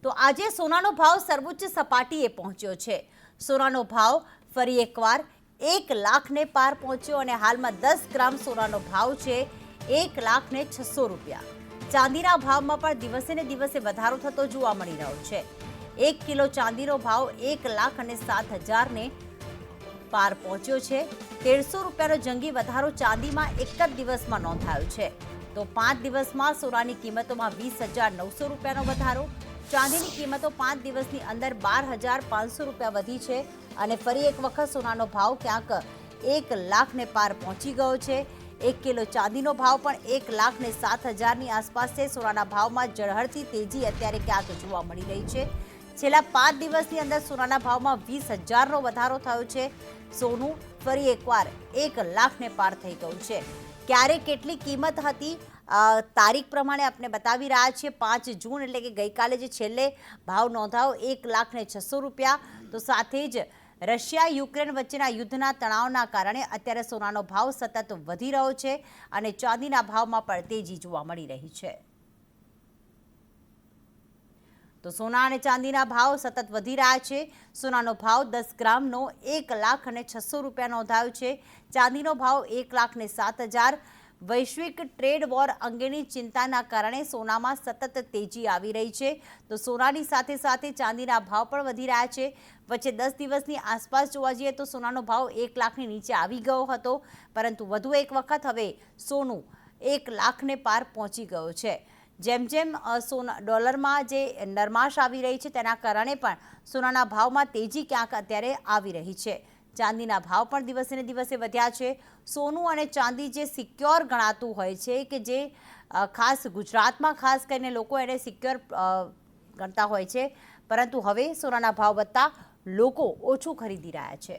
તો આજે સોનાનો ભાવ સર્વોચ્ચ સપાટીએ પહોંચ્યો છે। સોનાનો ભાવ ફરી એકવાર 1 લાખને પાર પહોંચ્યો અને હાલમાં 10 ગ્રામ સોનાનો ભાવ છે 1,06,000 રૂપિયા। ચાંદીના ભાવમાં પણ દિવસે ને દિવસે વધારો થતો જોવા મળી રહ્યો છે। 1 કિલો ચાંદીનો ભાવ 1,07,000 ને પાર પહોંચ્યો છે। 150 રૂપિયાનો જંગી વધારો ચાંદીમાં એક જ દિવસમાં નોંધાયો છે। તો 5 દિવસમાં સોનાની કિંમતોમાં 20,900 રૂપિયાનો વધારો। ચાંદીની કિંમતો 5 દિવસની અંદર 12,500 રૂપિયા વધી છે અને ફરી એક વખત સોનાનો ભાવ ક્યાંક 1 લાખને પાર પહોંચી ગયો છે। 1 કિલો ચાંદીનો ભાવ પણ 1,07,000ની આસપાસ છે। સોનાના ભાવમાં ઝળહળતી તેજી અત્યારે ક્યાંક જોવા મળી રહી છે। છેલ્લા 5 દિવસની અંદર સોનાના ભાવમાં 20,000નો વધારો થયો છે। સોનું ફરી એકવાર 1 લાખને પાર થઈ ગયું છે। ક્યારે કેટલી કિંમત હતી તારીખ પ્રમાણે આપણે બતાવી રહ્યા છીએ। 5 જૂન એટલે કે ગઈકાલે જે છેલ્લે ભાવ નોંધાયો 1,06,000 રૂપિયા। તો સાથે જ રશિયા યુક્રેન વચ્ચેના યુદ્ધના તણાવના કારણે અત્યારે સોનાનો ભાવ સતત વધી રહ્યો છે અને ચાંદીના ભાવમાં પણ તેજી જોવા મળી રહી છે। તો સોના અને ચાંદીના ભાવ સતત વધી રહ્યા છે। સોનાનો ભાવ 10 ગ્રામનો 1,06,000 રૂપિયા નોંધાયો છે। ચાંદીનો ભાવ 1,07,000। વૈશ્વિક ટ્રેડ વોર અંગેની ચિંતાના કારણે સોનામાં સતત તેજી આવી રહી છે। તો સોનાની સાથે સાથે ચાંદીના ભાવ પણ વધી રહ્યા છે। વચ્ચે 10 દિવસની આસપાસ જોવા જઈએ તો સોનાનો ભાવ 1 લાખની નીચે આવી ગયો હતો, પરંતુ વધુ એક વખત હવે સોનું 1 લાખને પાર પહોંચી ગયો છે। જેમ જેમ સોના ડોલરમાં જે નરમાશ આવી રહી છે તેના કારણે પણ સોનાના ભાવમાં તેજી ક્યાંક અત્યારે આવી રહી છે। ચાંદીના ભાવ પણ દિવસે ને દિવસે વધ્યા છે। સોનું અને ચાંદી જે સિક્યોર ગણાતું હોય છે કે જે ખાસ ગુજરાતમાં ખાસ કરીને લોકો એને સિક્યોર ગણતા હોય છે, પરંતુ હવે સોનાના ભાવ વધતા લોકો ઓછું ખરીદી રહ્યા છે।